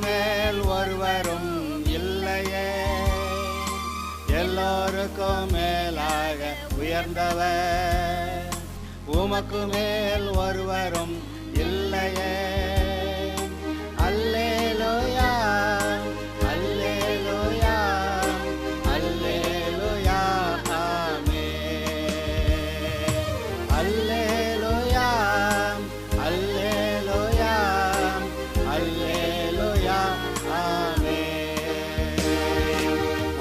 மேல் ஒருவரும் இல்லையே, எல்லோருக்கும் மேலாக உயர்ந்தவர். உமக்கு மேல் ஒருவரும் இல்லையே. அல்லேலூயா, அல்லேலூயா, அல்லேலூயா, ஆமென். அல்லேலூயா, அல்லேலூயா, அல்லேலூயா, ஆமென்.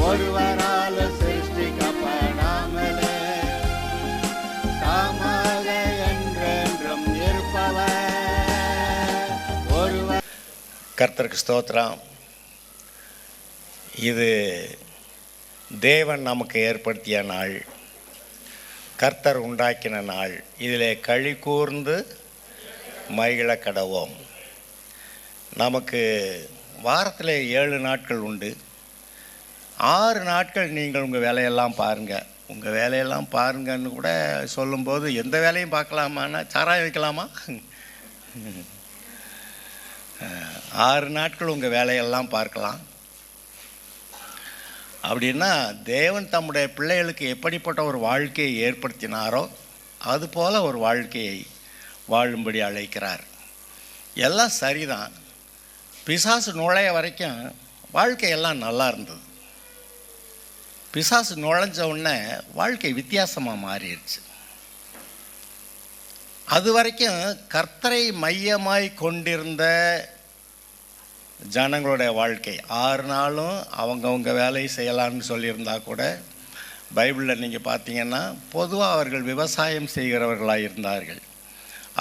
ஒருவரால் சிருஷ்டிக்கப்படாமலே தாமாக என்றென்றும் இருப்பவர் ஒருவர். கர்த்தருக்கு ஸ்தோத்திரம். இது தேவன் நமக்கு ஏற்படுத்திய நாள், கர்த்தர் உண்டாக்கின நாள். இதிலே களி கூர்ந்து மகிழ கடவோம். நமக்கு வாரத்தில் 7 நாட்கள் உண்டு. 6 நாட்கள் நீங்கள் உங்கள் வேலையெல்லாம் பாருங்கள். உங்கள் வேலையெல்லாம் பாருங்கன்னு கூட சொல்லும்போது எந்த வேலையும் பார்க்கலாமான்னா சாராயம் வைக்கலாமா? 6 நாட்கள் உங்கள் வேலையெல்லாம் பார்க்கலாம். அப்படின்னா தேவன் தம்முடைய பிள்ளைகளுக்கு எப்படிப்பட்ட ஒரு வாழ்க்கையை ஏற்படுத்தினாரோ அதுபோல் ஒரு வாழ்க்கையை வாழும்படி அழைக்கிறார். எல்லாம் சரிதான். பிசாசு நுழைய வரைக்கும் வாழ்க்கையெல்லாம் நல்லா இருந்தது. பிசாசு நுழைஞ்ச உடனே வாழ்க்கை வித்தியாசமாக மாறிடுச்சு. அது வரைக்கும் கர்த்தரை மையமாய் கொண்டிருந்த ஜனங்களுடைய வாழ்க்கை 6 நாளும் அவங்கவுங்க வேலையை செய்யலான்னு சொல்லியிருந்தா கூட பைபிளில் நீங்கள் பார்த்தீங்கன்னா பொதுவாக அவர்கள் விவசாயம் செய்கிறவர்களாக இருந்தார்கள்.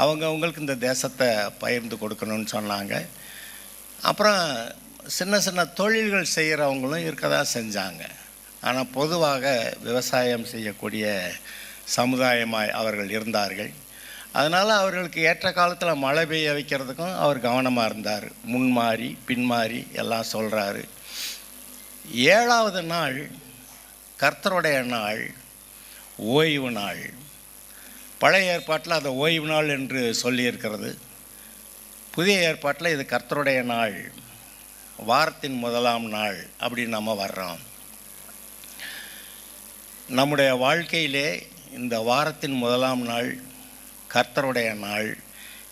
அவங்கவுங்களுக்கு இந்த தேசத்தை பகிர்ந்து கொடுக்கணும்னு சொன்னாங்க. அப்புறம் சின்ன சின்ன தொழில்கள் செய்கிறவங்களும் இருக்க தான் செஞ்சாங்க. ஆனால் பொதுவாக விவசாயம் செய்யக்கூடிய சமுதாயமாய் அவர்கள் இருந்தார்கள். அதனால் அவர்களுக்கு ஏற்ற காலத்தில் மழை பெய்ய வைக்கிறதுக்கும் அவர் கவனமாக இருந்தார். முன்மாறி பின்மாறி எல்லாம் சொல்கிறாரு. 7வது நாள் கர்த்தருடைய நாள், ஓய்வு நாள். பழைய ஏற்பாட்டில் அதை ஓய்வு நாள் என்று சொல்லியிருக்கிறது. புதிய ஏற்பாட்டில் இது கர்த்தருடைய நாள், வாரத்தின் முதலாம் நாள் அப்படின்னு நம்ம வர்றோம். நம்முடைய வாழ்க்கையிலே இந்த வாரத்தின் முதலாம் நாள் கர்த்தருடைய நாள்.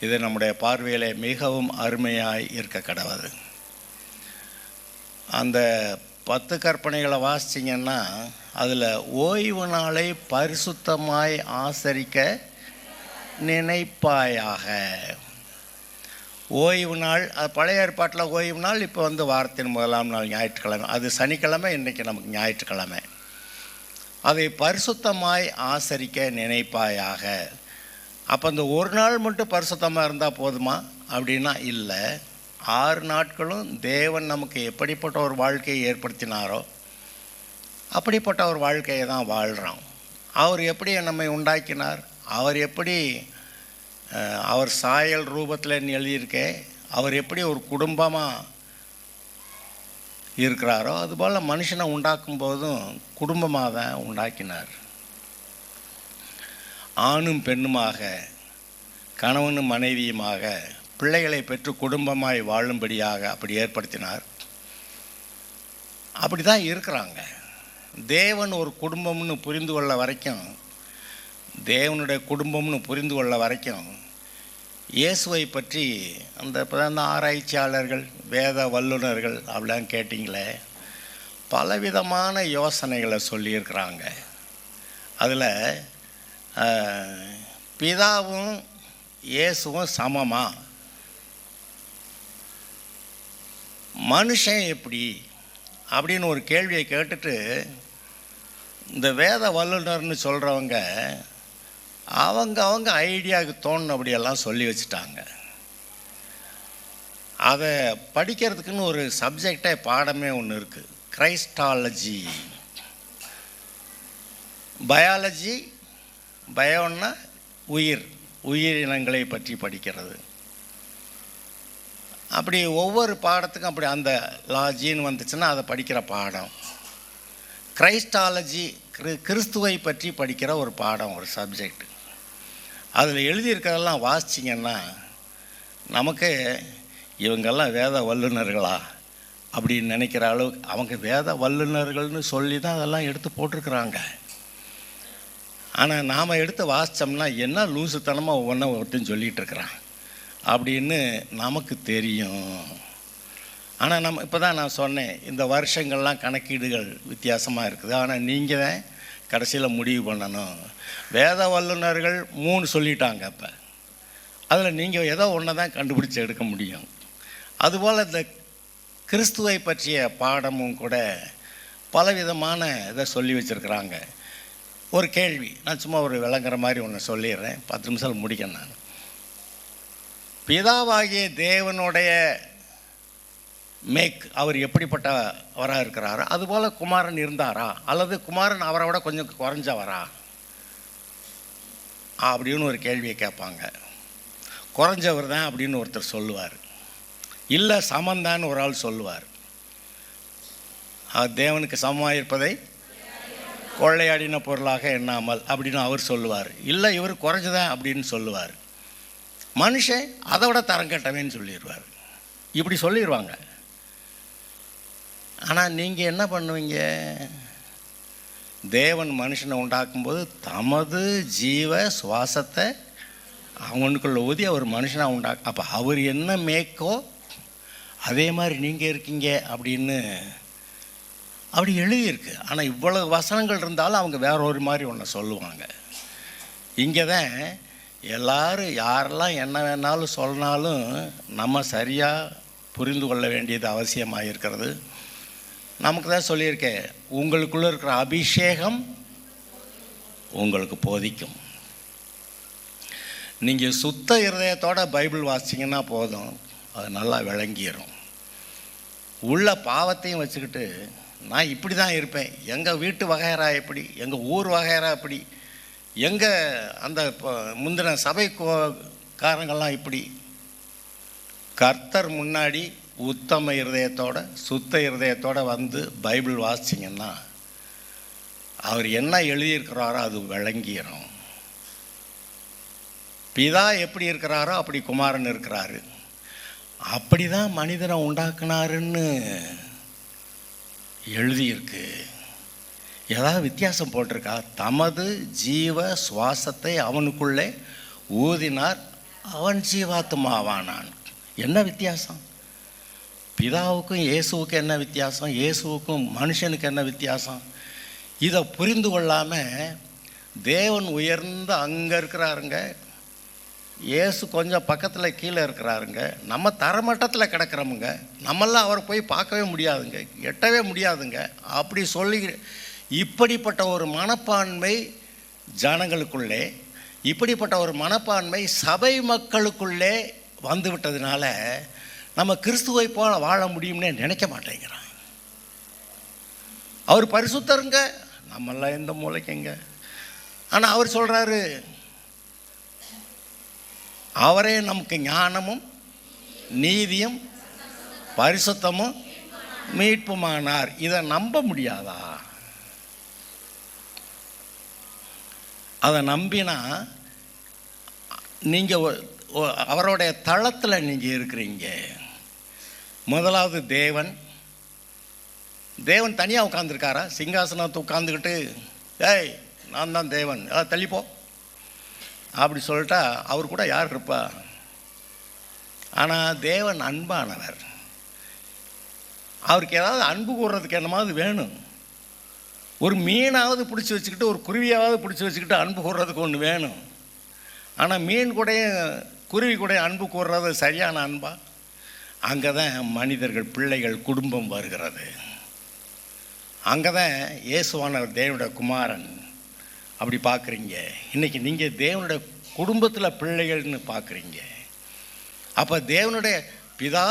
இது நம்முடைய பார்வையிலே மிகவும் அருமையாய் இருக்க கடவுது. அந்த 10 கற்பனைகளை வாசிச்சிங்கன்னா அதில் ஓய்வு நாளை பரிசுத்தமாய் ஆசரிக்க நினைப்பாயாக. ஓய்வு நாள், அது பழைய ஏற்பாட்டில் ஓய்வு நாள். இப்போ வாரத்தின் முதலாம் நாள் ஞாயிற்றுக்கிழமை. அது சனிக்கிழமை, இன்றைக்கி நமக்கு ஞாயிற்றுக்கிழமை. அதை பரிசுத்தமாய் ஆசரிக்க நினைப்பாயாக. அப்போ அந்த ஒரு நாள் மட்டும் பரிசுத்தமாக இருந்தால் போதுமா அப்படின்னா இல்லை. 6 நாட்களும் தேவன் நமக்கு எப்படிப்பட்ட ஒரு வாழ்க்கையை ஏற்படுத்தினாரோ அப்படிப்பட்ட ஒரு வாழ்க்கையை தான் வாழ்கிறோம். அவர் எப்படி நம்மை உண்டாக்கினார், அவர் எப்படி அவர் சாயல் ரூபத்தில் எழுதியிருக்கே, அவர் எப்படி ஒரு குடும்பமாக இருக்கிறாரோ அதுபோல் மனுஷனை உண்டாக்கும் போதும் குடும்பமாக தான் உண்டாக்கினார். ஆணும் பெண்ணுமாக, கணவனும் மனைவியுமாக பிள்ளைகளை பெற்று குடும்பமாய் வாழும்படியாக அப்படி ஏற்படுத்தினார். அப்படி தான் இருக்கிறாங்க. தேவன் ஒரு குடும்பம்னு புரிந்து கொள்ள வரைக்கும், தேவனுடைய குடும்பம்னு புரிந்து கொள்ள வரைக்கும் இயேசுவை பற்றி அந்த ஆராய்ச்சியாளர்கள், வேத வல்லுநர்கள் அப்படிலாம் கேட்டிங்களே, பலவிதமான யோசனைகளை சொல்லியிருக்கிறாங்க. அதில் பிதாவும் இயேசுவும் சமமா, மனுஷன் எப்படி அப்படின்னு ஒரு கேள்வியை கேட்டுட்டு இந்த வேத வல்லுநர்னு சொல்கிறவங்க அவங்க ஐடியாவுக்கு தோணுனபடியெல்லாம் சொல்லி வச்சுட்டாங்க. அதை படிக்கிறதுக்குன்னு ஒரு சப்ஜெக்டே, பாடமே ஒன்று இருக்குது, கிரைஸ்டாலஜி. பயாலஜி, பயோன்னா உயிரினங்களை பற்றி படிக்கிறது. அப்படி ஒவ்வொரு பாடத்துக்கும் அப்படி அந்த லாஜின்னு வந்துச்சுன்னா அதை படிக்கிற பாடம். கிரைஸ்டாலஜி, கிறிஸ்துவை பற்றி படிக்கிற ஒரு பாடம், ஒரு சப்ஜெக்ட். அதில் எழுதியிருக்கிறதெல்லாம் வாசிச்சிங்கன்னா நமக்கு இவங்கெல்லாம் வேத வல்லுநர்களா அப்படின்னு நினைக்கிற அளவுக்கு அவங்க வேத வல்லுநர்கள்னு சொல்லி தான் அதெல்லாம் எடுத்து போட்டிருக்கிறாங்க. ஆனால் நாம் எடுத்து வாசித்தோம்னா என்ன லூசுத்தனமாக ஒவ்வொன்றும் ஒருத்தன் சொல்லிகிட்டு இருக்கிறான் அப்படின்னு நமக்கு தெரியும். ஆனால் நம்ம இப்போ தான் நான் சொன்னேன், இந்த வருஷங்கள்லாம் கணக்கீடுகள் வித்தியாசமாக இருக்குது. ஆனால் நீங்கள் தான் கடைசியில் முடிவு பண்ணணும். வேத வல்லுநர்கள் 3 சொல்லிட்டாங்க. அப்போ அதில் நீங்கள் ஏதோ ஒன்று தான் கண்டுபிடிச்சி எடுக்க முடியும். அதுபோல் இந்த கிறிஸ்துவை பற்றிய பாடமும் கூட பலவிதமான இதை சொல்லி வச்சுருக்கிறாங்க. ஒரு கேள்வி, நான் சும்மா ஒரு விளங்குற மாதிரி ஒன்று சொல்லிடுறேன், 10 நிமிஷம் முடிக்கணும். நான் பிதாவாகிய தேவனுடைய அவர் எப்படிப்பட்டவராக இருக்கிறாரோ அதுபோல் குமாரன் இருந்தாரா, அல்லது குமாரன் அவரை விட கொஞ்சம் குறைஞ்சவரா அப்படின்னு ஒரு கேள்வியை கேட்பாங்க. குறைஞ்சவர் தான் அப்படின்னு ஒருத்தர் சொல்லுவார், இல்லை சமந்தான்னு ஒரு ஆள் சொல்லுவார். தேவனுக்கு சமமாக இருப்பதை கொள்ளையாடின பொருளாக எண்ணாமல் அப்படின்னு அவர் சொல்லுவார். இல்லை இவர் குறைஞ்சதான் அப்படின்னு சொல்லுவார். மனுஷன் அதை விட தரம் கட்டவேன்னு சொல்லிடுவார். இப்படி சொல்லிடுவாங்க. ஆனால் நீங்கள் என்ன பண்ணுவீங்க? தேவன் மனுஷனை உண்டாக்கும்போது தமது ஜீவ சுவாசத்தை அவனுக்குள்ள ஊதி அவர் மனுஷனாக அப்போ அவர் என்ன மேய்க்கோ அதே மாதிரி நீங்கள் இருக்கீங்க அப்படின்னு அப்படி எழுதியிருக்கு. ஆனால் இவ்வளவு வசனங்கள் இருந்தாலும் அவங்க வேற ஒரு மாதிரி ஒன்று சொல்லுவாங்க. இங்கே தான் எல்லாரும் யாரெல்லாம் என்ன வேணாலும் சொன்னாலும் நம்ம சரியாக புரிந்து கொள்ள வேண்டியது அவசியமாக இருக்கிறது. நமக்கு தான் சொல்லியிருக்கேன், உங்களுக்குள்ளே இருக்கிற அபிஷேகம் உங்களுக்கு போதிக்கும். நீங்கள் சுத்த இருதயத்தோட பைபிள் வாசிச்சிங்கன்னா போதும், அது நல்லா விளங்கிடும். உள்ள பாவத்தையும் வச்சுக்கிட்டு நான் இப்படி தான் இருப்பேன், எங்கள் வீட்டு வகையறா எப்படி, எங்கள் ஊர் வகையறா எப்படி, எங்கள் அந்த முந்தின சபை காரங்கள்லாம் இப்படி, கர்த்தர் முன்னாடி உத்தம இருதயத்தோட சுத்த இருதயத்தோட வந்து பைபிள் வாசிச்சிங்கன்னா அவர் என்ன எழுதியிருக்கிறாரோ அது விளங்கிடும். பிதா எப்படி இருக்கிறாரோ அப்படி குமாரன் இருக்கிறாரு, அப்படி தான் மனிதனை உண்டாக்குனாருன்னு எழுதியிருக்கு. ஏதாவது வித்தியாசம் போட்டிருக்கா? தமது ஜீவ சுவாசத்தை அவனுக்குள்ளே ஊதினார், அவன் ஜீவாத்மாவானான். என்ன வித்தியாசம்? பிதாவுக்கும் இயேசுவுக்கும் என்ன வித்தியாசம்? இயேசுவுக்கும் மனுஷனுக்கு என்ன வித்தியாசம்? இதை புரிந்து கொள்ளாமல் தேவன் உயர்ந்து அங்கே இருக்கிறாருங்க, இயேசு கொஞ்சம் பக்கத்தில் கீழே இருக்கிறாருங்க, நம்ம தரமட்டத்தில் கிடக்கிறோமுங்க, நம்மெல்லாம் அவரை போய் பார்க்கவே முடியாதுங்க, எட்டவே முடியாதுங்க அப்படி சொல்லி இப்படிப்பட்ட ஒரு மனப்பான்மை ஜனங்களுக்குள்ளே, இப்படிப்பட்ட ஒரு மனப்பான்மை சபை மக்களுக்குள்ளே வந்து விட்டதுனால நம்ம கிறிஸ்துவை போல வாழ முடியும்னே நினைக்க மாட்டேங்கிறான். அவர் பரிசுத்தருங்க, நம்மெல்லாம் எந்த மூளைக்குங்க. ஆனால் அவர் சொல்கிறாரு, அவரே நமக்கு ஞானமும் நீதியும் பரிசுத்தமும் மீட்புமானார். இதை நம்ப முடியாதா? அதை நம்பினா நீங்கள் அவருடைய தளத்தில் நீங்கள் இருக்கிறீங்க. முதலாவது தேவன் தனியாக உட்காந்துருக்காரா? சிங்காசனத்தை உட்காந்துக்கிட்டு ஏய் நான் தான் தேவன் தள்ளிப்போ அப்படி சொல்லிட்டா அவர் கூட யார் இருப்பா? ஆனால் தேவன் அன்பானவர். அவருக்கு ஏதாவது அன்பு கூறுறதுக்கு என்னமாவது வேணும். ஒரு மீனாவது பிடிச்சி வச்சுக்கிட்டு, ஒரு குருவியாவது பிடிச்சி வச்சுக்கிட்டு அன்பு கூறுறதுக்கு ஒன்று வேணும். ஆனால் மீன் கூடயும் குருவி கூட அன்பு கூறுறது சரியான அன்பா? அங்கே தான் மனிதர்கள், பிள்ளைகள், குடும்பம் வருகிறது. அங்கே தான் இயேசுவானவர் தேவனுடைய குமாரன். அப்படி பார்க்குறீங்க. இன்றைக்கி நீங்கள் தேவனுடைய குடும்பத்தில் பிள்ளைகள்னு பார்க்குறீங்க. அப்போ தேவனுடைய பிதா,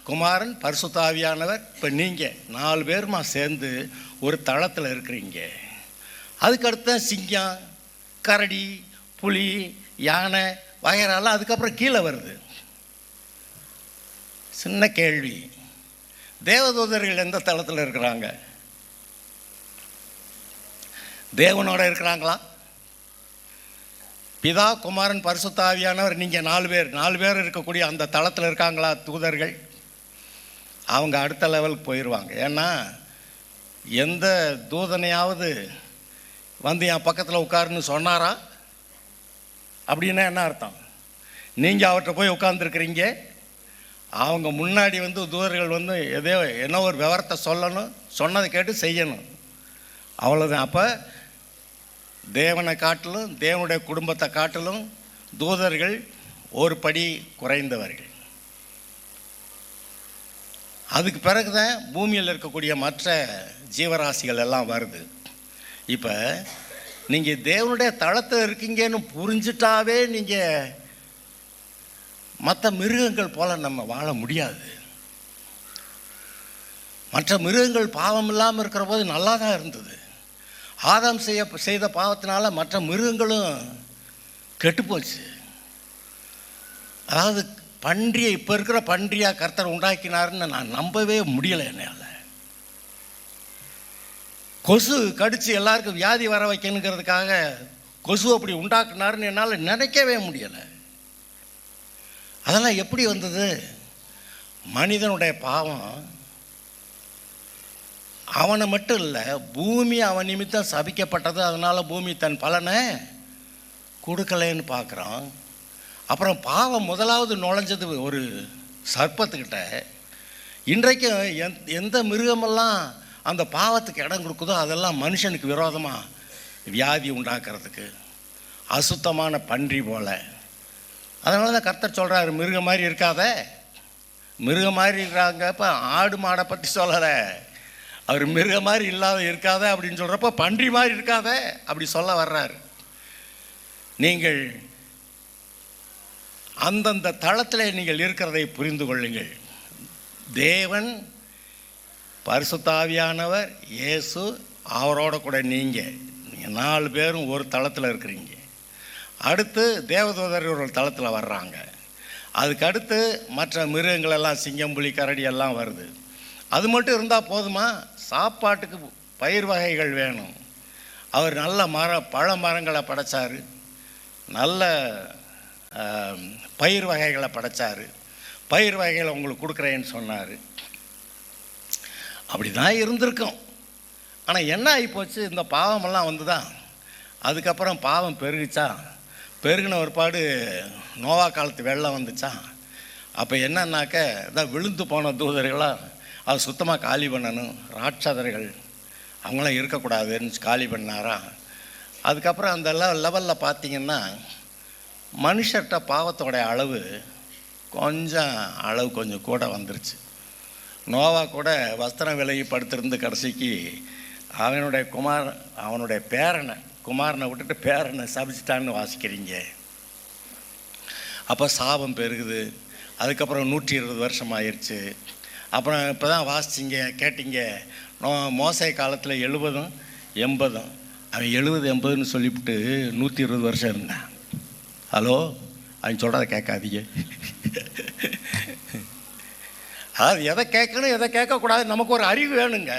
குமாரன், பரிசுத்த ஆவியானவர், இப்போ நீங்கள் 4 பேருமா சேர்ந்து ஒரு தளத்தில் இருக்கிறீங்க. அதுக்கடுத்து சிங்கம், கரடி, புலி, யானை வகையறாலாம் அதுக்கப்புறம் கீழே வருது. சின்ன கேள்வி, தேவதூதர்கள் எந்த தளத்தில் இருக்கிறாங்க? தேவனோட இருக்கிறாங்களா? பிதா, குமாரன், பரிசுத்த ஆவியானவர். நீங்கள் 4 பேர் இருக்கக்கூடிய அந்த தளத்தில் இருக்காங்களா தூதர்கள்? அவங்க அடுத்த லெவலுக்கு போயிடுவாங்க. ஏன்னா எந்த தூதனையாவது வந்து என் பக்கத்தில் உட்காருன்னு சொன்னாரா? அப்படின்னா என்ன அர்த்தம்? நீங்கள் அவர்கிட்ட போய் உட்கார்ந்துருக்கிறீங்க, அவங்க முன்னாடி வந்து தூதர்கள் வந்து என்ன ஒரு விவரத்தை சொல்லணும், சொன்னதை கேட்டு செய்யணும், அவ்வளோதான். அப்போ தேவனை காட்டிலும், தேவனுடைய குடும்பத்தை காட்டிலும் தூதர்கள் ஒரு படி குறைந்தவர்கள். அதுக்கு பிறகு தான் பூமியில் இருக்கக்கூடிய மற்ற ஜீவராசிகள் எல்லாம் வருது. இப்போ நீங்கள் தேவனுடைய தளத்தில் இருக்கீங்கன்னு புரிஞ்சிட்டாவே நீங்கள் மற்ற மிருகங்கள் போல் நம்ம வாழ முடியாது. மற்ற மிருகங்கள் பாவம் இல்லாமல் இருக்கிற போது நல்லா தான் இருந்தது. ஆதாம் செய்த பாவத்தினால மற்ற மிருகங்களும் கெட்டுப்போச்சு. அதாவது பன்றியை, இப்போ இருக்கிற பன்றியாக கர்த்தர் உண்டாக்கினாருன்னு நான் நம்பவே முடியலை என்னால். கொசு கடித்து எல்லாருக்கும் வியாதி வர வைக்கணுங்கிறதுக்காக கொசு அப்படி உண்டாக்குனாருன்னு என்னால் நினைக்கவே முடியலை. அதெல்லாம் எப்படி வந்தது? மனிதனுடைய பாவம் அவனை மட்டும் இல்லை, பூமி அவன் நிமித்தம் சபிக்கப்பட்டது. அதனால் பூமி தன் பலனை கொடுக்கலைன்னு பார்க்குறான். அப்புறம் பாவம் முதலாவது நுழைஞ்சது ஒரு சர்ப்பத்துக்கிட்ட. இன்றைக்கும் எந்த மிருகமெல்லாம் அந்த பாவத்துக்கு இடம் கொடுக்குதோ அதெல்லாம் மனுஷனுக்கு விரோதமாக வியாதி உண்டாக்குறதுக்கு, அசுத்தமான பன்றி போல். அதனால தான் கர்த்தர் சொல்கிறாரு, மிருகம் மாதிரி இருக்காத. மிருகம் மாதிரி இருக்கிறாங்க. இப்போ ஆடு மாடை பற்றி சொல்லலை, அவர் மிருகம் மாதிரி இருக்காத அப்படின்னு சொல்கிறப்ப பன்றி மாதிரி இருக்காத அப்படி சொல்ல வர்றாரு. நீங்கள் அந்தந்த தளத்தில் நீங்கள் இருக்கிறதை புரிந்து கொள்ளுங்கள். தேவன், பரிசுத்த ஆவியானவர், இயேசு, அவரோட கூட நீங்கள் 4 பேரும் ஒரு தளத்தில் இருக்கிறீங்க. அடுத்து தேவதூதர் ஒரு தளத்தில் வர்றாங்க. அதுக்கு அடுத்து மற்ற மிருகங்களெல்லாம், சிங்கம், புலி, கரடி எல்லாம் வருது. அது மட்டும் இருந்தால் போதுமா? சாப்பாட்டுக்கு பயிர் வகைகள் வேணும். அவர் நல்ல பழ மரங்களை படைத்தார், நல்ல பயிர் வகைகளை படைத்தார். பயிர் வகைகளை உங்களுக்கு கொடுக்குறேன்னு சொன்னார். அப்படி தான் இருந்திருக்கும். ஆனால் என்ன ஆகிப்போச்சு? இந்த பாவமெல்லாம் வந்து தான் அதுக்கப்புறம் பாவம் பெருகுச்சா. பெருகின ஒருபாடு நோவா காலத்து வெள்ளம் வந்துச்சா. அப்போ என்னன்னாக்க இதான் விழுந்து போன தூதர்களாக அதை சுத்தமாக காலி பண்ணணும், ராட்சதர்கள் அவங்களாம் இருக்கக்கூடாதுன்னு காலி பண்ணாரா. அதுக்கப்புறம் அந்த லெவலில் பார்த்திங்கன்னா மனுஷர்கிட்ட பாவத்தோடைய அளவு கொஞ்சம் கூட வந்துருச்சு. நோவா கூட வஸ்திரம் விலகி படுத்திருந்து கடைசிக்கு அவனுடைய குமாரனை விட்டுட்டு பேரனை சபிச்சிட்டான்னு வாசிக்கிறீங்க. அப்போ சாபம் பெருகுது. அதுக்கப்புறம் 120 வருஷம் ஆயிடுச்சு. அப்புறம் இப்போ தான் வாசிச்சிங்க, கேட்டிங்க, மோசே காலத்தில் 70 80 அவன் 70 80ன்னு சொல்லிவிட்டு 120 வருஷம் இருந்தான். ஹலோ, அவன் சொல்கிறத கேட்காதீங்க. அதாவது எதை கேட்கணும் எதை கேட்கக்கூடாது நமக்கு ஒரு அறிவு வேணுங்க.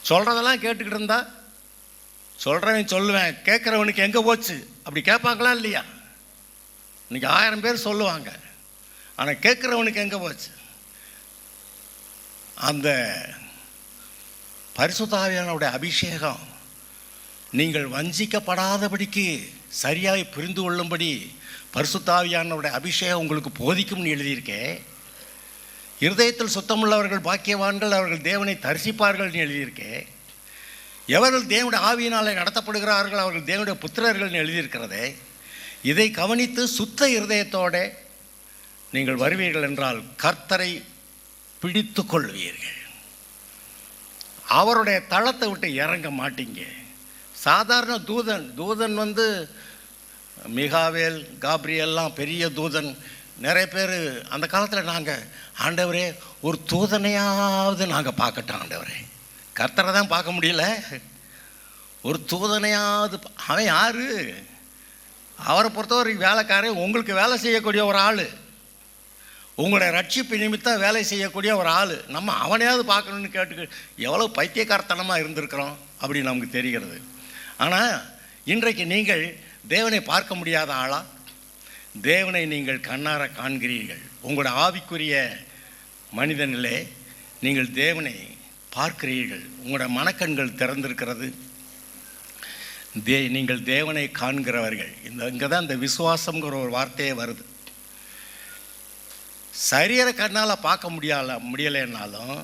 சொல்கிறதெல்லாம் கேட்டுக்கிட்டு இருந்தா சொல்கிறவன் சொல்லுவேன், கேட்குறவனுக்கு எங்கே போச்சு அப்படி கேட்பாங்களா இல்லையா? இன்றைக்கி 1000 பேர் சொல்லுவாங்க, ஆனால் கேட்குறவனுக்கு எங்கே போச்சு? அந்த பரிசுத்த ஆவியானவருடைய அபிஷேகம் நீங்கள் வஞ்சிக்கப்படாதபடிக்கு சரியாக புரிந்து கொள்ளும்படி பரிசுத்த ஆவியானவருடைய அபிஷேகம் உங்களுக்கு போதிக்கும்னு எழுதியிருக்கேன். இருதயத்தில் சுத்தமுள்ளவர்கள் பாக்கியவான்கள், அவர்கள் தேவனை தரிசிப்பார்கள்னு எழுதியிருக்கேன். எவர்கள் தேவனுடைய ஆவியினாலே நடத்தப்படுகிறார்கள் அவர்கள் தேவனுடைய புத்திரர்கள்னு எழுதியிருக்கிறதே. இதை கவனித்து சுத்த இருதயத்தோட நீங்கள் வருவீர்கள் என்றால் கர்த்தரை பிடித்து கொள்வீர்கள். அவருடைய தளத்தை விட்டு இறங்க மாட்டீங்க. சாதாரண தூதன் வந்து மிகாவேல், காப்ரியெல்லாம் பெரிய தூதன். நிறைய பேர் அந்த காலத்தில் நாங்கள், ஆண்டவரே ஒரு தூதனையாவது நாங்கள் பார்க்கட்டோம் ஆண்டவரே. கர்த்தரை தான் பார்க்க முடியல, ஒரு தூதனையாவது. அவன் யார்? அவரை பொறுத்தவரைக்கும் வேலைக்காரன், உங்களுக்கு வேலை செய்யக்கூடிய ஒரு ஆள், உங்களுடைய ரட்சிப்பு நிமித்தம் வேலை செய்யக்கூடிய ஒரு ஆள். நம்ம அவனையாவது பார்க்கணுன்னு எவ்வளோ பைத்தியக்காரத்தனமாக இருந்திருக்கிறோம் அப்படின்னு நமக்கு தெரிகிறது. ஆனால் இன்றைக்கு நீங்கள் தேவனை பார்க்க முடியாத ஆளா? தேவனை நீங்கள் கண்ணார காண்கிறீர்கள். உங்களோட ஆவிக்குரிய மனிதனிலே நீங்கள் தேவனை பார்க்கிறீர்கள். உங்களோட மனக்கண்கள் திறந்திருக்கிறது. நீங்கள் தேவனை காண்கிறவர்கள். இங்கே தான் இந்த விசுவாசங்கிற ஒரு வார்த்தையே வருது. சரீர கண்ணால் பார்க்க முடியலைன்னாலும்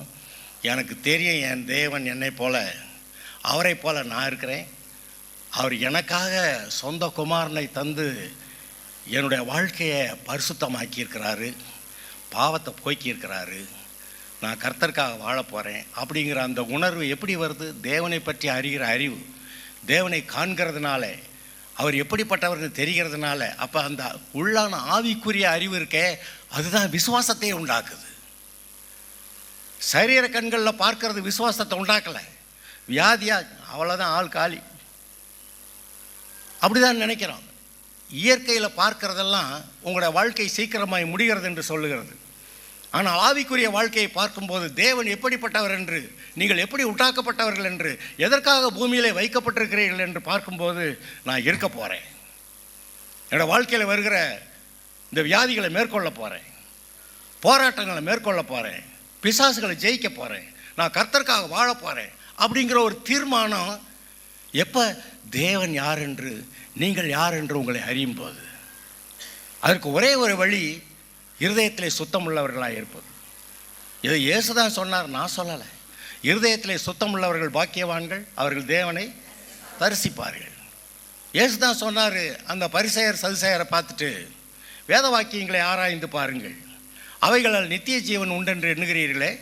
எனக்கு தெரியும் என் தேவன் என்னை போல, அவரை போல நான் இருக்கிறேன். அவர் எனக்காக சொந்த குமாரனை தந்து என்னுடைய வாழ்க்கையை பரிசுத்தமாக்கியிருக்கிறாரு, பாவத்தை போக்கியிருக்கிறாரு, நான் கர்த்தருக்காக வாழ போகிறேன் அப்படிங்கிற அந்த உணர்வு எப்படி வருது? தேவனை பற்றி அறிகிற அறிவு, தேவனை காண்கிறதுனால, அவர் எப்படிப்பட்டவர்கள் தெரிகிறதுனால. அப்போ அந்த உள்ளான ஆவிக்குரிய அறிவு இருக்கே, அதுதான் விசுவாசத்தை உண்டாக்குது. சரீர கண்களில் பார்க்கறது விசுவாசத்தை உண்டாக்கலை. வியாதியா அவ்வளோதான், ஆள் காலி, அப்படிதான் நினைக்கிறோம். இயற்கையில் பார்க்கறதெல்லாம் உங்களோட வாழ்க்கை சீக்கிரமாய் முடிகிறது என்று சொல்லுகிறது. ஆனால் ஆவிக்குரிய வாழ்க்கையை பார்க்கும்போது தேவன் எப்படிப்பட்டவர் என்று, நீங்கள் எப்படி உண்டாக்கப்பட்டவர்கள் என்று, எதற்காக பூமியிலே வைக்கப்பட்டிருக்கிறீர்கள் என்று பார்க்கும்போது நான் இருக்க போகிறேன், என்னோடய வாழ்க்கையில் வருகிற இந்த வியாதிகளை மேற்கொள்ள போகிறேன், போராட்டங்களை மேற்கொள்ள போகிறேன், பிசாசுகளை ஜெயிக்க போகிறேன், நான் கர்த்தருக்காக வாழ போகிறேன் அப்படிங்கிற ஒரு தீர்மானம் எப்போ தேவன் யார் என்று, நீங்கள் யார் என்று உங்களை அறியும் போது. அதற்கு ஒரே ஒரு வழி இருதயத்திலே சுத்தமுள்ளவர்களாக இருப்பது. இதை இயேசுதான் சொன்னார், நான் சொல்லலை. இருதயத்திலே சுத்தமுள்ளவர்கள் பாக்கியவான்கள், அவர்கள் தேவனை தரிசிப்பார்கள். இயேசுதான் சொன்னார். அந்த பரிசேயர் சதுசேயரை பார்த்துட்டு, வேத வாக்கியங்களை ஆராய்ந்து பாருங்கள், அவைகளால் நித்திய ஜீவன் உண்டென்று எண்ணுகிறீர்களே,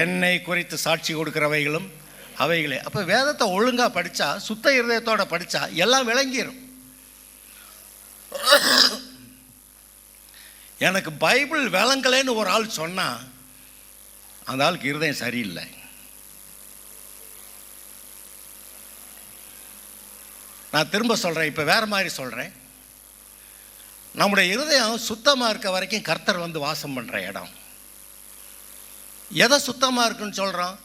என்னை குறித்து சாட்சி கொடுக்கிறவைகளும் அவைகளே. அப்போ வேதத்தை ஒழுங்காக படித்தா, சுத்த இருதயத்தோடு படித்தா எல்லாம் விளங்கிடும். எனக்கு பைபிள் விளங்கலைன்னு ஒரு ஆள் சொன்னால் அந்த ஆளுக்கு இருதயம் சரியில்லை. நான் திரும்ப சொல்கிறேன், இப்போ வேறு மாதிரி சொல்கிறேன். நம்முடைய இருதயம் சுத்தமாக இருக்க வரைக்கும் கர்த்தர் வந்து வாசம் பண்ணுற இடம். எதை சுத்தமாக இருக்குன்னு சொல்கிறோம்?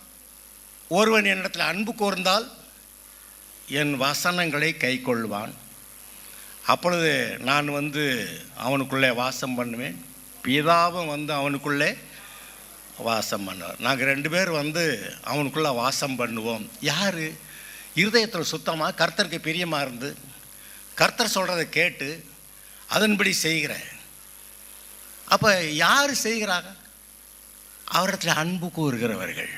ஒருவன் என்னிடத்தில் அன்பு கூர்ந்தால் என் வசனங்களை கை கொள்வான், அப்பொழுது நான் வந்து அவனுக்குள்ளே வாசம் பண்ணுவேன், பிதாவும் வந்து அவனுக்குள்ளே வாசம் பண்ணுவார். நாங்கள் 2 பேர் வந்து அவனுக்குள்ளே வாசம் பண்ணுவோம். யார்? இருதயத்தில் சுத்தமாக கர்த்தருக்கு பிரியமாக இருந்து கர்த்தர் சொல்கிறத கேட்டு அதன்படி செய்கிற. அப்போ யார் செய்கிறாங்க? அவரிடத்தில் அன்பு கூறுகிறவர்கள்.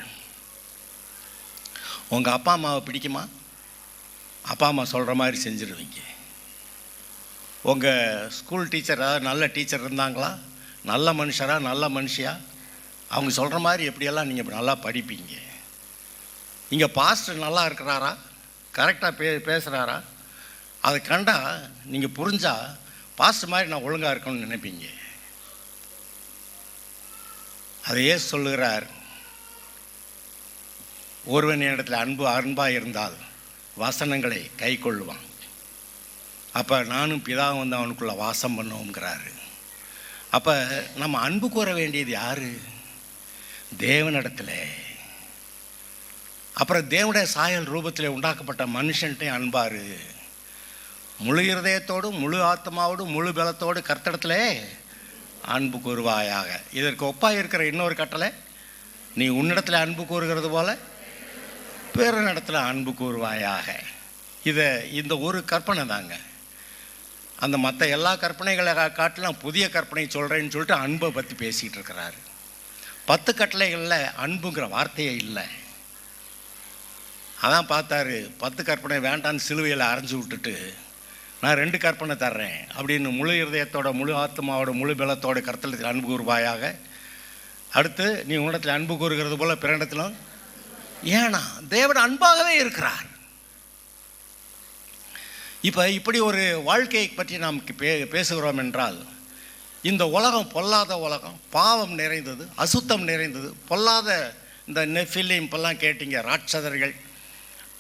உங்கள் அப்பா அம்மாவை பிடிக்குமா? அப்பா அம்மா சொல்கிற மாதிரி செஞ்சுருவீங்க. உங்கள் ஸ்கூல் டீச்சர் ஏதாவது நல்ல டீச்சர் இருந்தாங்களா, நல்ல மனுஷரா, நல்ல மனுஷியா, அவங்க சொல்கிற மாதிரி எப்படியெல்லாம் நீங்கள் நல்லா படிப்பீங்க. இங்கே பாஸ்டர் நல்லா இருக்கிறாரா, கரெக்டாக பேசுகிறாரா, அதை கண்டா நீங்கள் புரிஞ்சால் பாஸ்டர் மாதிரி நான் ஒழுங்காக இருக்கணும்னு நினைப்பீங்க. அதையே சொல்லுகிறார், ஒருவன் இடத்துல அன்பாக இருந்தால் வசனங்களை கை கொள்ளுவான், அப்போ நானும் பிதாவும் வந்து அவனுக்குள்ளே வாசம் பண்ணுவோங்கிறாரு. அப்போ நம்ம அன்பு கூற வேண்டியது யார்? தேவனிடத்தில். அப்புறம் தேவனுடைய சாயல் ரூபத்தில் உண்டாக்கப்பட்ட மனுஷன்ட்டையும் அன்பாரு. முழு இருதயத்தோடும் முழு ஆத்மாவோடும் முழு பலத்தோடு கர்த்தரிடத்தில் அன்பு கூறுவாயாக. இதற்கு ஒப்பாக இருக்கிற இன்னொரு கட்டளை, நீ உன்னிடத்தில் அன்பு கூறுகிறது போல பிறனிடத்தில் அன்பு கூறுவாயாக. இந்த ஒரு கற்பனை தாங்க. அந்த மற்ற எல்லா கற்பனைகளை காட்டிலும் புதிய கற்பனை சொல்கிறேன்னு சொல்லிட்டு அன்பை பற்றி பேசிகிட்டு இருக்கிறாரு. 10 கட்டளைகளில் அன்புங்கிற வார்த்தையே இல்லை. அதான் பார்த்தாரு, 10 கற்பனை வேண்டான்னு சிலுவையில் அரைஞ்சி விட்டுட்டு நான் 2 கற்பனை தர்றேன் அப்படின்னு, முழு இருதயத்தோட முழு ஆத்மாவோட முழு பலத்தோட கர்த்தரிடத்தில் அன்பு கூறுவாயாக. அடுத்து நீ உன்னிடத்தில் அன்பு கூறுகிறது போல பிறனிடத்திலும். ஏன்னா தேவன் அன்பாகவே இருக்கிறார். இப்போ இப்படி ஒரு வாழ்க்கையை பற்றி நாம் பேசுகிறோம் என்றால், இந்த உலகம் பொல்லாத உலகம், பாவம் நிறைந்தது, அசுத்தம் நிறைந்தது, பொல்லாத இந்த நெஃபிலிம் இப்பெல்லாம் கேட்டீங்க, ராட்சதர்கள்,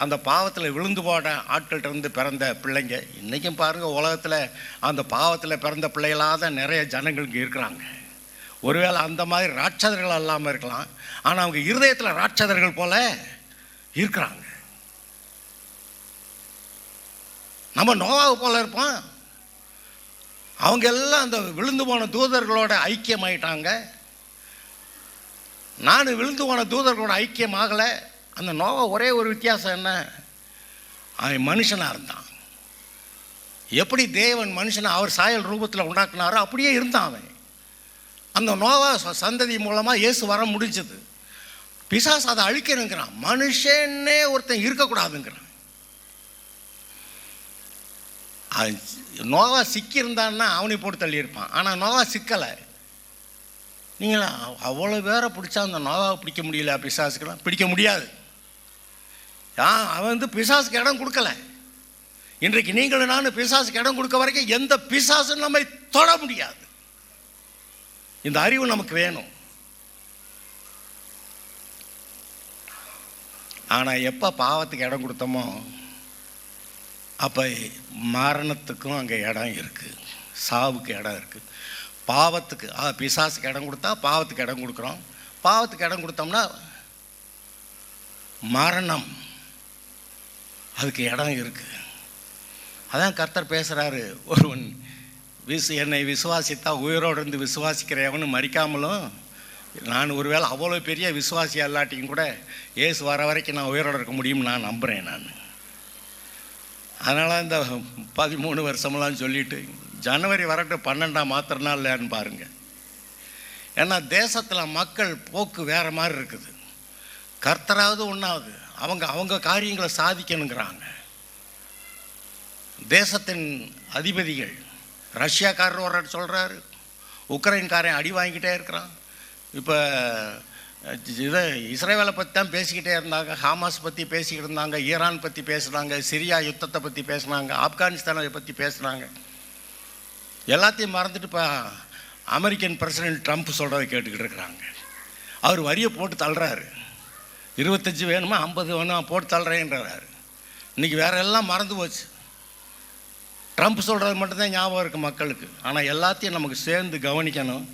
அந்த பாவத்தில் விழுந்து போன ஆட்கள்கிட்ட இருந்து பிறந்த பிள்ளைங்க. இன்றைக்கும் பாருங்கள், உலகத்தில் அந்த பாவத்தில் பிறந்த பிள்ளைகளாக தான் நிறைய ஜனங்களுக்கு இருக்கிறாங்க. ஒருவேளை அந்த மாதிரி ராட்சதர்கள் இல்லாமல் இருக்கலாம், ஆனால் அவங்க இருதயத்தில் ராட்சதர்கள் போல இருக்கிறாங்க. நம்ம நோவாவை போல இருப்போம். அவங்க எல்லாம் அந்த விழுந்து போன தூதர்களோட ஐக்கியமாயிட்டாங்க. நான் விழுந்து போன தூதர்களோட ஐக்கியமாகலை. அந்த நோவா ஒரே ஒரு வித்தியாசம் என்ன, அவன் மனுஷனாக இருந்தான். எப்படி தேவன் மனுஷனை அவர் சாயல் ரூபத்தில் உண்டாக்குனாரோ அப்படியே இருந்தான் அவன். அந்த நோவா சந்ததி மூலமாக இயேசு வர முடிஞ்சது. பிசாசு அதை அழிக்கணுங்கிறான். மனுஷனே ஒருத்தன் இருக்கக்கூடாதுங்கிறான். நோவா சிக்கியிருந்தான்னா அவனை போட்டு தள்ளியிருப்பான். ஆனால் நோவா சிக்கலை. நீங்களா அவ்வளோ பேரை பிடிச்சா அந்த நோவாவை பிடிக்க முடியல, பிசாசுக்கெல்லாம் பிடிக்க முடியாது. அவன் பிசாசுக்கு இடம் கொடுக்கல. இன்றைக்கு நீங்களும் நானும் பிசாசுக்கு இடம் கொடுக்க வரைக்கும் எந்த பிசாசும் நம்மை தொட முடியாது. இந்த அறிவு நமக்கு வேணும். ஆனால் எப்போ பாவத்துக்கு இடம் கொடுத்தோமோ அப்போ மரணத்துக்கும் அங்கே இடம் இருக்குது, சாவுக்கு இடம் இருக்குது. பாவத்துக்கு பிசாசுக்கு இடம் கொடுத்தா பாவத்துக்கு இடம் கொடுக்குறோம். பாவத்துக்கு இடம் கொடுத்தோம்னா மரணம், அதுக்கு இடம் இருக்குது. அதான் கர்த்தர் பேசுகிறாரு, ஒருவன் என்னை விசுவாசித்தா உயிரோடு இருந்து விசுவாசிக்கிறவனு மறிக்காமலும், நான் ஒருவேளை அவ்வளோ பெரிய விசுவாசி அல்லாட்டியும் கூட இயேசு வர வரைக்கும் நான் உயிரோடு இருக்க முடியும்னு நான் நம்புகிறேன். நான் அதனால் இந்த 13 வருஷமெல்லாம் சொல்லிவிட்டு ஜனவரி வரட்டும் 12ஆம் மாத்திர நாள் இல்லைன்னு பாருங்கள். ஏன்னா தேசத்தில் மக்கள் போக்கு வேறு மாதிரி இருக்குது. கர்த்தராவது ஒன்றாவது அவங்க காரியங்களை சாதிக்கணுங்கிறாங்க. தேசத்தின் அதிபதிகள், ரஷ்யாக்காரர் ஒரு சொல்கிறாரு, உக்ரைன்காரன் அடி வாங்கிக்கிட்டே இருக்கிறான். இப்போ இதை இஸ்ரேலை பற்றி தான் பேசிக்கிட்டே இருந்தாங்க, ஹமாஸ் பற்றி பேசிக்கிட்டு இருந்தாங்க, ஈரான் பற்றி பேசுனாங்க, சிரியா யுத்தத்தை பற்றி பேசுனாங்க, ஆப்கானிஸ்தானை பற்றி பேசுனாங்க. எல்லாத்தையும் மறந்துட்டு இப்போ அமெரிக்கன் பிரசிடென்ட் ட்ரம்ப் சொல்கிறத கேட்டுக்கிட்டு இருக்கிறாங்க. அவர் வரியை போட்டு தள்ளுறாரு. 25 வேணுமா 50 வேணுமா போட்டு தள்ளுறேன்றாரு. இன்றைக்கி வேற எல்லாம் மறந்து போச்சு. ட்ரம்ப் சொல்கிறது மட்டும்தான் ஞாபகம் இருக்குது மக்களுக்கு. ஆனால் எல்லாத்தையும் நமக்கு சேர்ந்து கவனிக்கணும்.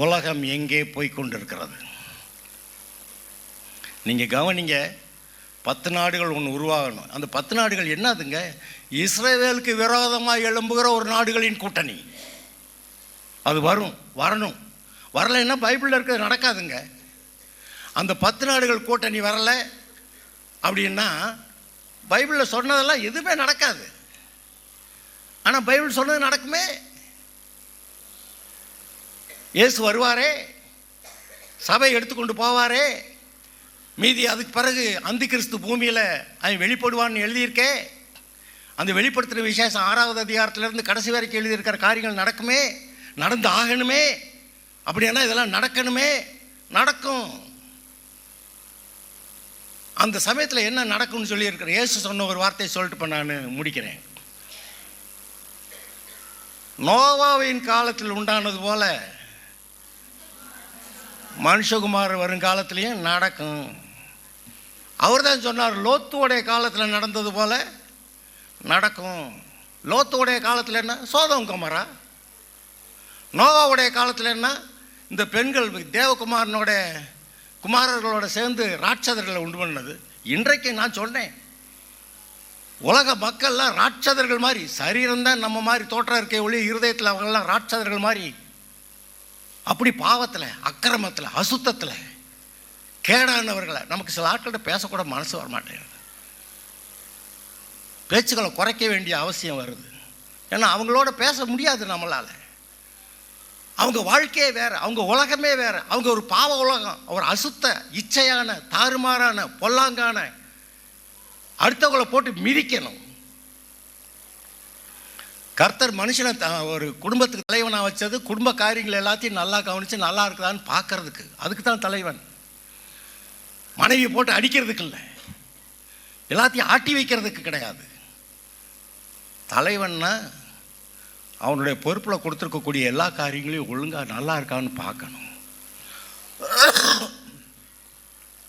உலகம் எங்கே போய்கொண்டு இருக்கிறது நீங்கள் கவனிங்க. 10 நாடுகள் ஒன்று உருவாகணும். அந்த 10 நாடுகள் என்னதுங்க, இஸ்ரேலுக்கு விரோதமாக எழும்புகிற ஒரு நாடுகளின் கூட்டணி. அது வரணும். வரலைன்னா பைபிளில் இருக்கிறது நடக்காதுங்க. அந்த 10 நாடுகள் கூட்டணி வரலை அப்படின்னா பைபிளில் சொன்னதெல்லாம் எதுவுமே நடக்காது. ஆனால் பைபிள் சொன்னது நடக்குமே. இயேசு வருவாரே, சபை எடுத்துக்கொண்டு போவாரே, மீதி அதுக்கு பிறகு அந்தி கிறிஸ்து பூமியில் அவன் வெளிப்படுவான்னு எழுதியிருக்கே. அந்த வெளிப்படுத்துகிற விசேஷம் 6வது அதிகாரத்திலேருந்து கடைசி வரைக்கும் எழுதியிருக்கிற காரியங்கள் நடக்குமே, நடந்து ஆகணுமே. அப்படின்னா இதெல்லாம் நடக்கணுமே, நடக்கும். அந்த சமயத்தில் என்ன நடக்கும்னு சொல்லியிருக்கிற இயேசு சொன்ன ஒரு வார்த்தையை சொல்லிட்டு இப்போ நான் முடிக்கிறேன். நோவாவின் காலத்தில் உண்டானது போல மனுஷகுமார் வருங்காலத்திலையும் நடக்கும். அவர் தான் சொன்னார், லோத்துவோடைய காலத்தில் நடந்தது போல நடக்கும். லோத்துவோடைய காலத்தில் என்ன, சோதம் குமாரா. நோவாவுடைய காலத்தில் என்ன, இந்த பெண்கள் தேவகுமாரனோட குமாரர்களோட சேர்ந்து ராட்சதர்களை உண்டு பண்ணது. இன்றைக்கு நான் சொன்னேன், உலக மக்கள்லாம் ராட்சதர்கள் மாதிரி, சரீரம்தான் நம்ம மாதிரி தோற்றம் இருக்கே ஒளி, இருதயத்தில் அவங்கெல்லாம் ராட்சதர்கள் மாதிரி அப்படி பாவத்தில், அக்கிரமத்தில், அசுத்தத்தில் கேடானவர்களை. நமக்கு சில ஆட்கள்கிட்ட பேசக்கூட மனசு வர மாட்டேங்குது. பேச்சுக்களை குறைக்க வேண்டிய அவசியம் வருது. ஏன்னா அவங்களோட பேச முடியாது நம்மளால். அவங்க வாழ்க்கையே வேறு, அவங்க உலகமே வேறு. அவங்க ஒரு பாவ உலகம், ஒரு அசுத்த இச்சையான தாறுமாறான பொல்லாங்கான, அடுத்தவங்களை போட்டு மிதிக்கணும். கர்த்தர் மனுஷனை ஒரு குடும்பத்துக்கு தலைவனாக வச்சது குடும்ப காரியங்கள் எல்லாத்தையும் நல்லா கவனித்து நல்லா இருக்குதான்னு பார்க்கறதுக்கு. அதுக்கு தான் தலைவன். மனைவியை போட்டு அடிக்கிறதுக்கு இல்லை, எல்லாத்தையும் ஆட்டி வைக்கிறதுக்கு கிடையாது. தலைவன்னா அவனுடைய பொறுப்பில் கொடுத்துருக்கக்கூடிய எல்லா காரியங்களையும் ஒழுங்காக நல்லா இருக்கான்னு பார்க்கணும்.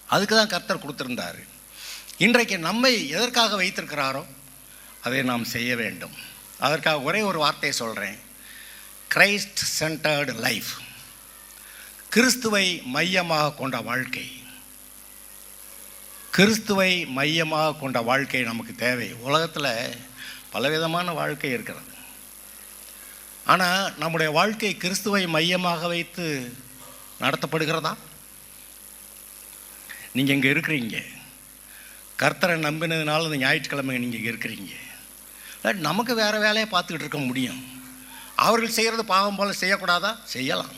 அதுக்கு தான் கர்த்தர் கொடுத்துருந்தார். இன்றைக்கு நம்மை எதற்காக வைத்திருக்கிறாரோ அதை நாம் செய்ய வேண்டும். அதற்காக ஒரே ஒரு வார்த்தையை சொல்கிறேன், கிரைஸ்ட் சென்டர்டு லைஃப். கிறிஸ்துவை மையமாக கொண்ட வாழ்க்கை. கிறிஸ்துவை மையமாக கொண்ட வாழ்க்கை நமக்கு தேவை. உலகத்தில் பலவிதமான வாழ்க்கை இருக்கிறது. ஆனால் நம்முடைய வாழ்க்கை கிறிஸ்துவை மையமாக வைத்து நடத்தப்படுகிறதா? நீங்கள் இங்கே இருக்கிறீங்க, கர்த்தரை நம்பினதுனால இந்த ஞாயிற்றுக்கிழமை நீங்கள் இங்கே இருக்கிறீங்க. நமக்கு வேறு வேலையை பார்த்துக்கிட்டு இருக்க முடியும். அவர்கள் செய்கிறது பாவம் போல் செய்யக்கூடாதா? செய்யலாம்.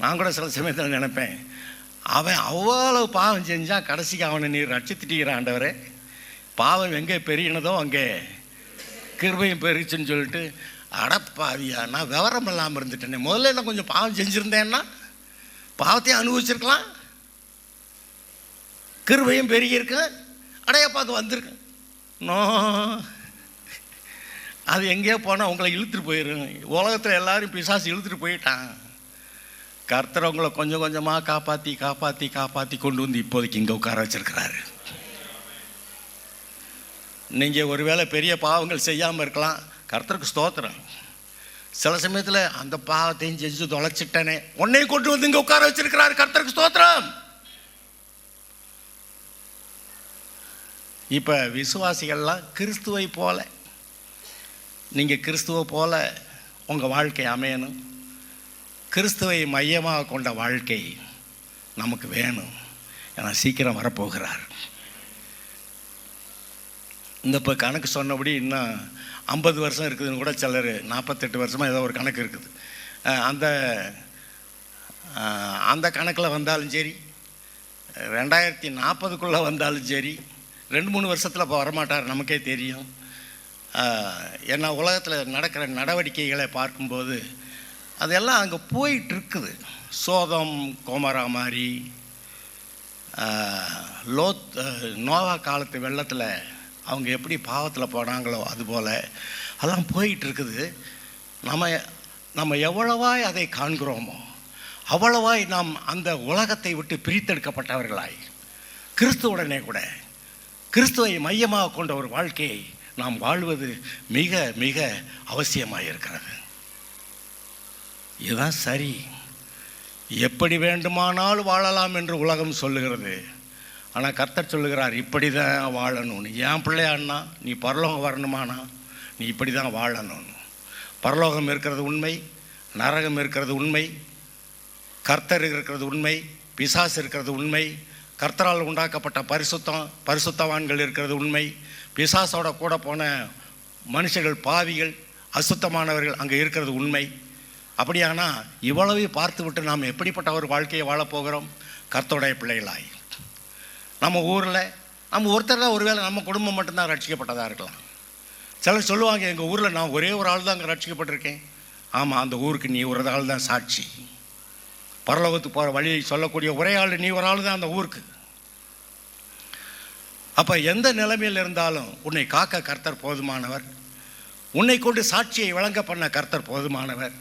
நான் கூட சில சமயத்தில் நினைப்பேன், அவன் அவ்வளவு பாவம் செஞ்சால் கடைசிக்கு அவனை நீர் ரட்சித்துட்டீங்கிற ஆண்டவரே, பாவம் எங்கே பெருகினதோ அங்கே கிருபையும் பெருச்சுன்னு சொல்லிட்டு, அடப்பாவியா நான் விவரம் இல்லாமல் இருந்துட்டேனே, முதல்ல என்ன கொஞ்சம் பாவம் செஞ்சுருந்தேன்னா பாவத்தையும் அனுபவிச்சிருக்கலாம், கிருபையும் பெருகியிருக்கேன், அடையப்பாக்கு வந்திருக்கேன். நோ, அது எங்கேயோ போனால் உங்களை இழுத்துட்டு போயிடும். உலகத்தில் எல்லாரும் பிசாசு இழுத்துட்டு போயிட்டான். கர்த்தர் உங்களை கொஞ்சம் கொஞ்சமாக காப்பாற்றி காப்பாற்றி காப்பாற்றி கொண்டு வந்து இப்போதைக்கு இங்கே உட்கார வச்சிருக்கிறாரு. நீங்கள் ஒருவேளை பெரிய பாவங்கள் செய்யாமல் இருக்கலாம், கர்த்தருக்கு ஸ்தோத்திரம். சில சமயத்தில் அந்த பாவத்தையும் செஞ்சு தொலைச்சிட்டேனே, உன்னையும் கொண்டு வந்து இங்கே உட்கார வச்சிருக்கிறாரு, கர்த்தருக்கு ஸ்தோத்திரம். இப்போ விசுவாசிகள்லாம் கிறிஸ்துவை போல, நீங்கள் கிறிஸ்துவை போல உங்கள் வாழ்க்கை அமையணும். கிறிஸ்துவை மையமாக கொண்ட வாழ்க்கை நமக்கு வேணும். ஏன்னா சீக்கிரம் வரப்போகிறார். இந்த இப்போ கணக்கு சொன்னபடி இன்னும் 50 வருஷம் இருக்குதுன்னு கூட சிலர் 48 வருஷமாக ஏதோ ஒரு கணக்கு இருக்குது. அந்த கணக்கில் வந்தாலும் சரி, 2040க்குள்ளே வந்தாலும் சரி, 2-3 வருஷத்தில் இப்போ வரமாட்டார், நமக்கே தெரியும். ஏன்னா உலகத்தில் நடக்கிற நடவடிக்கைகளை பார்க்கும்போது அதெல்லாம் அங்கே போயிட்டுருக்குது. சோதம் கோமரா மாதிரி, நோவா காலத்து வெள்ளத்தில் அவங்க எப்படி பாவத்தில் போனாங்களோ அதுபோல் அதெல்லாம் போயிட்டுருக்குது. நம்ம எவ்வளவாய் அதை காண்கிறோமோ அவ்வளவாய் நாம் அந்த உலகத்தை விட்டு பிரித்தெடுக்கப்பட்டவர்களாய் கிறிஸ்துவுடனே கூட கிறிஸ்துவை மையமாக கொண்ட ஒரு வாழ்க்கையை நாம் வாழ்வது மிக மிக அவசியமாக இருக்கிறது. இதுதான் சரி. எப்படி வேண்டுமானாலும் வாழலாம் என்று உலகம் சொல்லுகிறது. ஆனால் கர்த்தர் சொல்லுகிறார், இப்படி தான் வாழணும்னு. என் பிள்ளையாண்ணா, நீ பரலோகம் வரணுமானா நீ இப்படி தான் வாழணும். பரலோகம் இருக்கிறது உண்மை, நரகம் இருக்கிறது உண்மை, கர்த்தர் இருக்கிறது உண்மை, பிசாசு இருக்கிறது உண்மை, கர்த்தரால் உண்டாக்கப்பட்ட பரிசுத்தவான்கள் இருக்கிறது உண்மை, பிசாசோட கூட போன மனுஷர்கள் பாவிகள் அசுத்தமானவர்கள் அங்கே இருக்கிறது உண்மை. அப்படியானா இவ்வளவு பார்த்து விட்டு நாம் எப்படிப்பட்ட ஒரு வாழ்க்கையை வாழப்போகிறோம்? கர்த்தருடைய பிள்ளைகளாய் நம்ம ஊரில் நம்ம ஒருத்தர் தான், ஒருவேளை நம்ம குடும்பம் மட்டும்தான் ரட்சிக்கப்பட்டதாக இருக்கலாம். சிலர் சொல்லுவாங்க, எங்கள் ஊரில் நான் ஒரே ஒரு ஆள் தான் அங்கே ரட்சிக்கப்பட்டிருக்கேன். ஆமாம், அந்த ஊருக்கு நீ ஒரு ஆள் தான் சாட்சி. பரலோகத்துக்கு போகிற வழியை சொல்லக்கூடிய ஒரே ஆள் நீ ஒரு ஆள் தான் அந்த ஊருக்கு. அப்போ எந்த நிலைமையில் இருந்தாலும் உன்னை காக்க கர்த்தர் போதுமானவர். உன்னை கொண்டு சாட்சியை வழங்க பண்ண கர்த்தர் போதுமானவர்.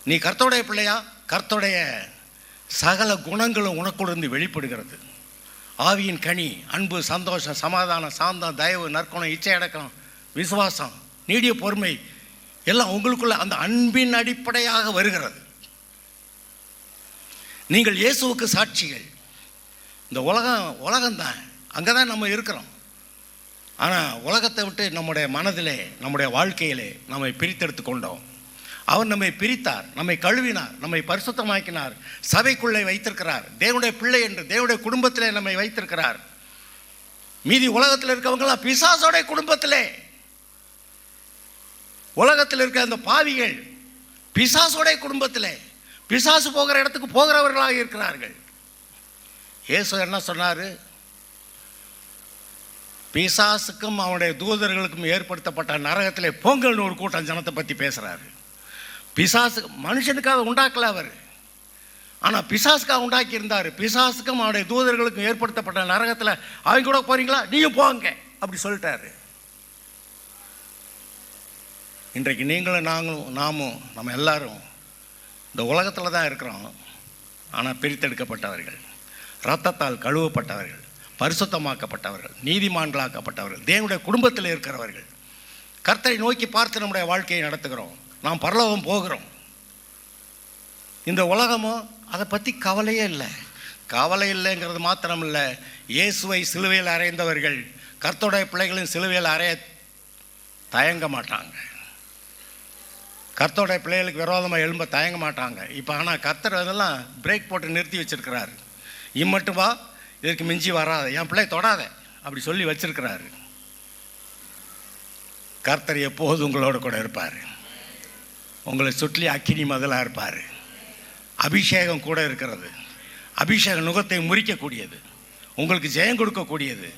நீ கர்த்தருடைய பிள்ளையா? கர்த்தருடைய சகல குணங்களும் உனக்குள்ளேருந்து வெளிப்படுகிறது. ஆவியின் கனி, அன்பு, சந்தோஷம், சமாதானம், சாந்தம், தயவு, நற்குணம், இச்சை அடக்கம், விசுவாசம், நீடிய பொறுமை எல்லாம் உங்களுக்குள்ள அந்த அன்பின் அடிப்படையாக வருகிறது. நீங்கள் இயேசுவுக்கு சாட்சிகள். இந்த உலகம்தான், அங்கே தான் நம்ம இருக்கிறோம். ஆனால் உலகத்தை விட்டு நம்முடைய மனதிலே, நம்முடைய வாழ்க்கையிலே நம்மை பிரித்தெடுத்து கொண்டோம். அவர் நம்மை பிரித்தார், நம்மை கழுவினார், நம்மை பரிசுத்தமாக்கினார், சபைக்குள்ளே வைத்திருக்கிறார், தேவனுடைய பிள்ளை என்று தேவனுடைய குடும்பத்திலே நம்மை வைத்திருக்கிறார். மீதி உலகத்தில் இருக்கவங்களாம் பிசாசோடைய குடும்பத்திலே, உலகத்தில் இருக்க அந்த பாவிகள் பிசாசோடைய குடும்பத்திலே, பிசாசு போகிற இடத்துக்கு போகிறவர்களாக இருக்கிறார்கள். இயேசு என்ன சொன்னார்? பிசாசுக்கும் அவனுடைய தூதர்களுக்கும் ஏற்படுத்தப்பட்ட நரகத்திலே பொங்கல்னு ஒரு கூட்டம் ஜனத்தை பற்றி பேசுகிறாரு. பிசாசு மனுஷனுக்காக உண்டாக்கல அவர், ஆனால் பிசாசுக்காக உண்டாக்கி இருந்தார். பிசாசுக்கும் அவனுடைய தூதர்களுக்கும் ஏற்படுத்தப்பட்ட நரகத்தில் அவங்க கூட போகிறீங்களா? நீங்கள் போங்க அப்படி சொல்லிட்டாரு. இன்றைக்கு நீங்களும் நாமும் நம்ம எல்லாரும் இந்த உலகத்தில் தான் இருக்கிறோம். ஆனால் பிரித்தெடுக்கப்பட்டவர்கள், இரத்தத்தால் கழுவப்பட்டவர்கள், பரிசுத்தமாக்கப்பட்டவர்கள், நீதிமான்களாக்கப்பட்டவர்கள், தேவனுடைய குடும்பத்தில் இருக்கிறவர்கள், கர்த்தரை நோக்கி பார்த்து நம்முடைய வாழ்க்கையை நடத்துகிறோம். நாம் பரலோகம் போகிறோம். இந்த உலகமோ அதை பற்றி கவலையே இல்லை. கவலை இல்லைங்கிறது மாத்திரமில்லை, இயேசுவை சிலுவையில் அறைந்தவர்கள் கர்த்தருடைய பிள்ளைகளின் சிலுவையில் அறைய தயங்க மாட்டாங்க. கர்த்தருடைய பிள்ளைகளுக்கு விரோதமாக எழும்ப தயங்க மாட்டாங்க. இப்போ ஆனால் கர்த்தர் அதெல்லாம் பிரேக் போட்டு நிறுத்தி வச்சுருக்கிறாரு. இம்மட்டும் வா, இதற்கு மிஞ்சி வராத, என் பிள்ளை தொடாத அப்படி சொல்லி வச்சிருக்கிறாரு. கர்த்தர் எப்போது உங்களோட கூட இருப்பார். உங்களை சுற்றி அக்கினி மதலாக இருப்பார். அபிஷேகம் கூட இருக்கிறது. அபிஷேகம் நுகத்தை முறிக்கக்கூடியது, உங்களுக்கு ஜெயம் கொடுக்கக்கூடியது,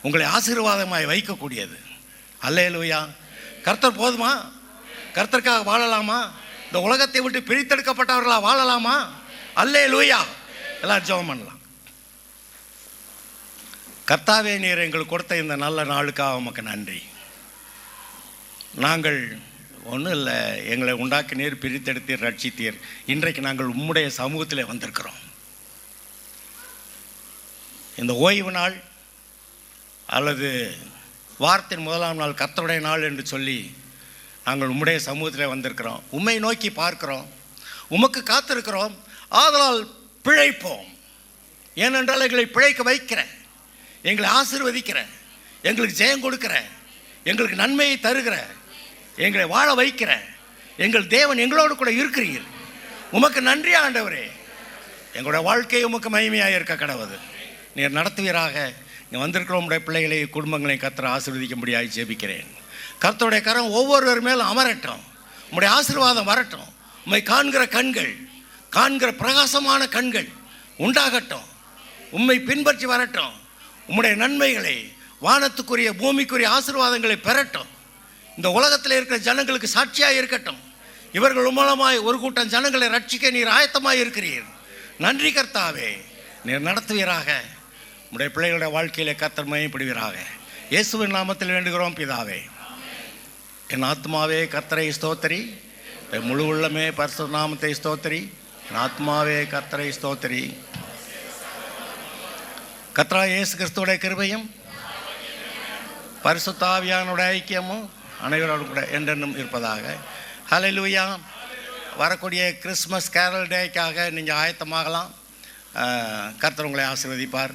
உங்களை ஆசீர்வாதமாய் வைக்கக்கூடியது. அல்லேலூயா. கர்த்தர் போதுமா? கர்த்தருக்காக வாழலாமா? இந்த உலகத்தை விட்டு பிரித்தெடுக்கப்பட்டவர்களாக வாழலாமா? அல்லேலூயா. எல்லாம் ஜெபம் பண்ணலாம். கர்த்தாவே, நீர் எங்களுக்கு கொடுத்த இந்த நல்ல நாளுக்காக உமக்கு நன்றி. நாங்கள் ஒன்றும் இல்லை, எங்களை உண்டாக்கினீர், பிரித்தெடுத்தீர், ரட்சித்தீர். இன்றைக்கு நாங்கள் உம்முடைய சமூகத்தில் வந்திருக்கிறோம். இந்த ஓய்வு நாள் அல்லது வாரத்தின் முதலாம் நாள் கர்த்தருடைய நாள் என்று சொல்லி நாங்கள் உம்முடைய சமூகத்தில் வந்திருக்கிறோம். உம்மை நோக்கி பார்க்கிறோம், உமக்கு காத்திருக்கிறோம். ஆதலால் பிழைப்போம். ஏனென்றால் எங்களை பிழைக்க வைக்கிற, எங்களை ஆசீர்வதிக்கிற, எங்களுக்கு ஜெயம் கொடுக்கிற, எங்களுக்கு நன்மையை தருகிற, எங்களை வாழ வைக்கிற எங்கள் தேவன் எங்களோடு கூட இருக்கிறீர். உமக்கு நன்றி ஆண்டவரே. எங்களுடைய வாழ்க்கை உமக்கு மகிமையாக இருக்க கடவுது. நீர் நடத்துவீராக. இங்கே வந்திருக்கிற உடைய பிள்ளைகளை, குடும்பங்களை கர்த்தர் ஆசீர்வதிக்கும்படியாக ஜெபிக்கிறேன். கர்த்தருடைய கரம் ஒவ்வொருவர் மேலும் அமரட்டும். உம்முடைய ஆசீர்வாதம் வரட்டும். உம்மை காண்கிற கண்கள், காண்கிற பிரகாசமான கண்கள் உண்டாகட்டும். உம்மை பின்பற்றி வரட்டும். உம்முடைய நன்மைகளை, வானத்துக்குரிய பூமிக்குரிய ஆசீர்வாதங்களை பெறட்டும். இந்த உலகத்தில் இருக்கிற ஜனங்களுக்கு சாட்சியாக இருக்கட்டும். இவர்கள் மூலமாய் ஒரு கூட்டம் ஜனங்களை ரட்சிக்க நீர் ஆயத்தமாக இருக்கிறீர். நன்றி கர்த்தாவே. நீர் நடத்துவீராக. உடைய பிள்ளைகளுடைய வாழ்க்கையிலே கர்த்தர் மகிமைப்படுவீராக. இயேசுவின் நாமத்தில் வேண்டுகிறோம் பிதாவே. என் ஆத்மாவே கர்த்தரை ஸ்தோத்திரி, என் முழு உள்ளமே பரிசுத்த நாமத்தை ஸ்தோத்திரி. என் ஆத்மாவே கர்த்தரை ஸ்தோத்திரி. கர்த்தராகிய இயேசு கிறிஸ்துவுடைய கிருபையும் பரிசுத்த ஆவியானுடைய ஐக்கியமும் அனைவரோடு கூட என்றென்றும் இருப்பதாக. ஹல்லேலூயா. வரக்கூடிய கிறிஸ்மஸ் கேரல் டேக்காக நீங்கள் ஆயத்தமாகலாம். கர்த்தர் உங்களை ஆசீர்வதிப்பார்.